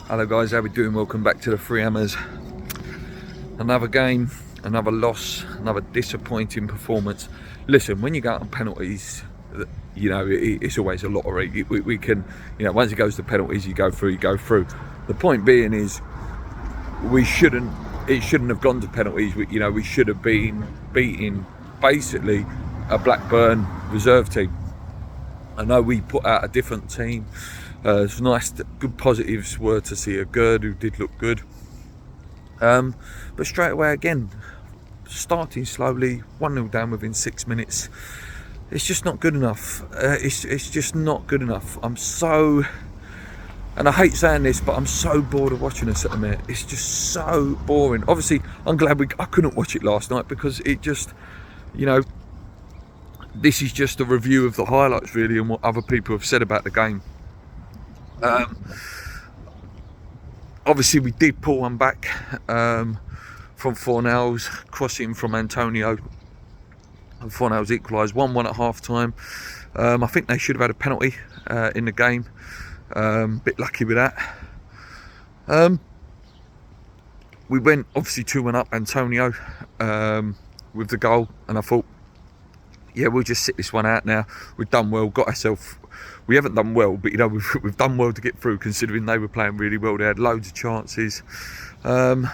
Hello guys, how we doing? Welcome back to the Three Hammers. Another game, another loss, another disappointing performance. Listen, when you go out on penalties, you know, it's always a lottery. We can, you know, once it goes to penalties, you go through. The point being is, it shouldn't have gone to penalties. We should have been beating basically a Blackburn reserve team. I know we put out a different team. It's nice. Good positives were to see a Gerd who did look good. But straight away again, starting slowly, 1-0 down within 6 minutes. It's just not good enough. It's just not good enough. I'm so, and I hate saying this, but I'm so bored of watching this at the minute. It's just so boring. Obviously, I'm glad I couldn't watch it last night because it just, you know, this is just a review of the highlights really and what other people have said about the game. Obviously we did pull one back from Fornells, crossing from Antonio, and Fornells equalised 1-1 at half time. I think they should have had a penalty in the game. Bit lucky with that. We went obviously 2-1 up Antonio with the goal, and I thought, yeah, we'll just sit this one out now. We've done well, got ourselves. We haven't done well, but you know, we've done well to get through, considering they were playing really well. They had loads of chances, and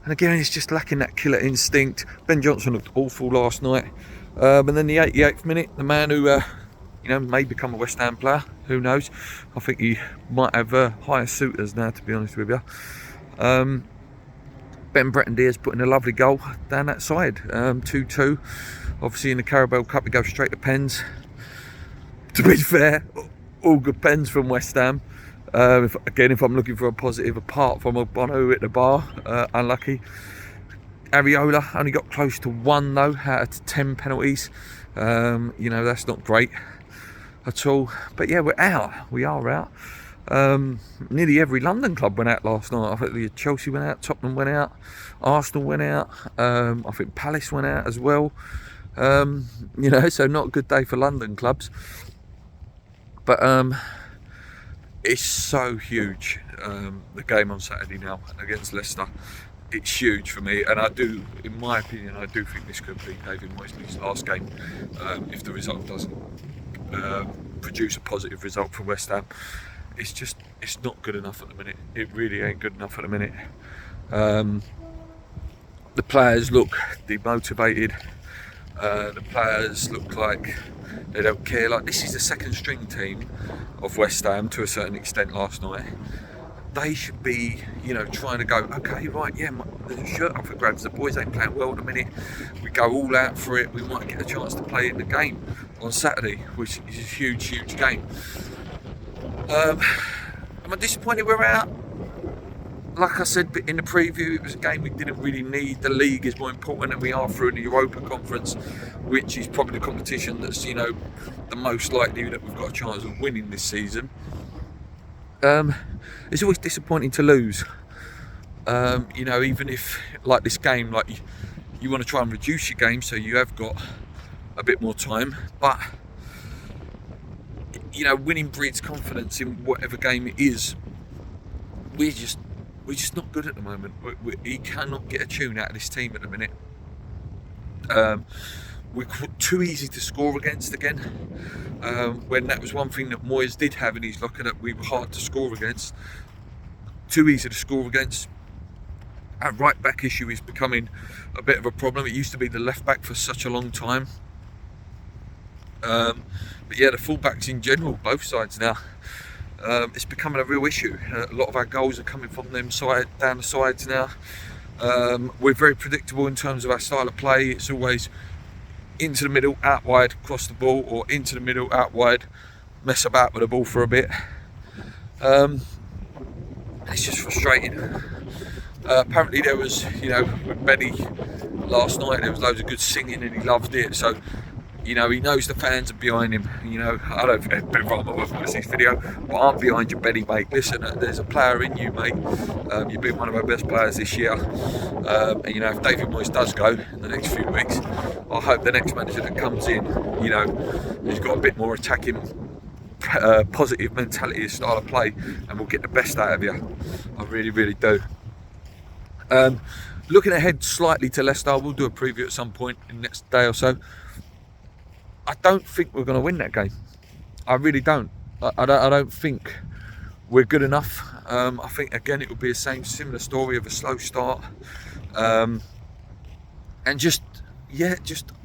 again, it's just lacking that killer instinct. Ben Johnson looked awful last night, and then the 88th minute, the man who you know, may become a West Ham player, who knows? I think he might have higher suitors now, to be honest with you. Ben Bretton-Diaz put in a lovely goal down that side, 2-2. Obviously in the Carabao Cup we go straight to pens. To be fair, all good pens from West Ham. If I'm looking for a positive, apart from Bono at the bar, unlucky. Areola only got close to 1 though out of 10 penalties. You know, that's not great at all. But yeah, we're out. We are out. Nearly every London club went out last night. I think Chelsea went out, Tottenham went out, Arsenal went out. I think Palace went out as well. You know, so not a good day for London clubs. But it's so huge, the game on Saturday now against Leicester. It's huge for me, and in my opinion, I do think this could be David Moyes' last game if the result doesn't produce a positive result for West Ham. It's not good enough at the minute. It really ain't good enough at the minute. The players look demotivated. The players look like they don't care. Like, this is the second string team of West Ham to a certain extent last night. They should be, you know, trying to go, okay, right, yeah, there's a shirt up for grabs. The boys ain't playing well at the minute. We go all out for it. We might get a chance to play in the game on Saturday, which is a huge, huge game. Am I disappointed we're out? Like I said in the preview, it was a game we didn't really need. The league is more important, and we are through in the Europa Conference, which is probably the competition that's, you know, the most likely that we've got a chance of winning this season. It's always disappointing to lose. You know, even if, like this game, like you want to try and reduce your game so you have got a bit more time, but you know, winning breeds confidence in whatever game it is. We're just not good at the moment. He cannot get a tune out of this team at the minute. We're too easy to score against again. When that was one thing that Moyes did have in his locker, that we were hard to score against. Too easy to score against. Our right back issue is becoming a bit of a problem. It used to be the left back for such a long time. But yeah, the full backs in general, both sides now. It's becoming a real issue. A lot of our goals are coming from them down the sides now. We're very predictable in terms of our style of play. It's always into the middle, out wide, cross the ball, or into the middle, out wide, mess about with the ball for a bit. It's just frustrating. Apparently there was, you know, with Benny last night, there was loads of good singing and he loved it. So, you know, he knows the fans are behind him. You know, I don't know if Ben Farmer will watch this video, but I'm behind you, Benny, mate. Listen, there's a player in you, mate. You've been one of our best players this year. And, you know, if David Moyes does go in the next few weeks, I hope the next manager that comes in, you know, he's got a bit more attacking positive mentality, his style of play, and will get the best out of you. I really, really do. Looking ahead slightly to Leicester, we'll do a preview at some point in the next day or so. I don't think we're going to win that game. I really don't. I don't think we're good enough. I think again it will be the same similar story of a slow start, and just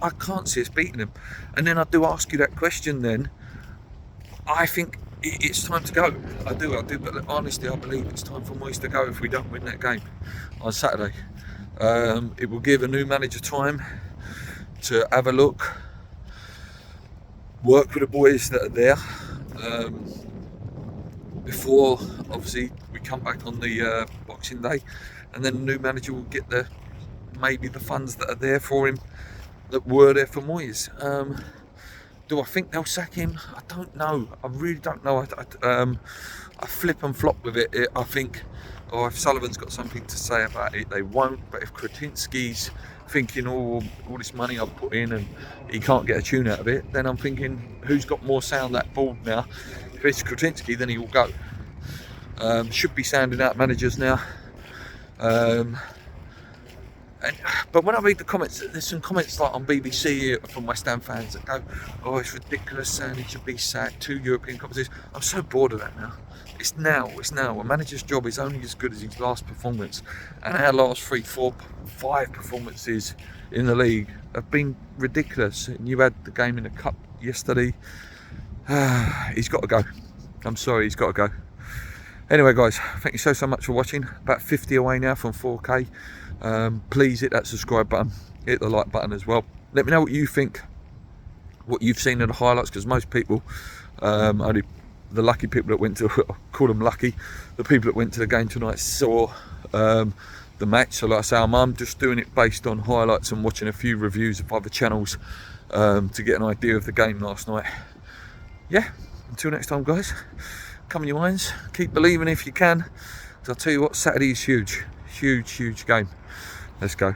I can't see us beating them. And then I do ask you that question. Then I think it's time to go. I do. But honestly, I believe it's time for Moyes to go if we don't win that game on Saturday. It will give a new manager time to have a look, work with the boys that are there, before obviously we come back on the Boxing Day, and then the new manager will get maybe the funds that are there for him that were there for Moyes. Do I think they'll sack him? I don't know. I really don't know. I flip and flop with it. I think, if Sullivan's got something to say about it, they won't. But if Kretinsky's thinking, all this money I've put in and he can't get a tune out of it, then I'm thinking, who's got more sound that board now? If it's Kretinsky, then he will go. Should be sounding out managers now. But when I read the comments, there's some comments like on BBC from West Ham fans that go, "Oh, it's ridiculous saying he should be sacked. 2 European competitions." I'm so bored of that now. It's now. A manager's job is only as good as his last performance, and our last 3, 4, 5 performances in the league have been ridiculous. And you had the game in the cup yesterday. He's got to go. I'm sorry, he's got to go. Anyway, guys, thank you so much for watching. About 50 away now from 4K. Please hit that subscribe button, hit the like button as well. Let me know what you think, what you've seen in the highlights, because most people, only the lucky people that went to, I'll call them lucky, the people that went to the game tonight saw the match. So like I say, I'm just doing it based on highlights and watching a few reviews of other channels to get an idea of the game last night. Yeah, until next time, guys, come on your irons, keep believing if you can, because I'll tell you what, Saturday is huge game. Let's go.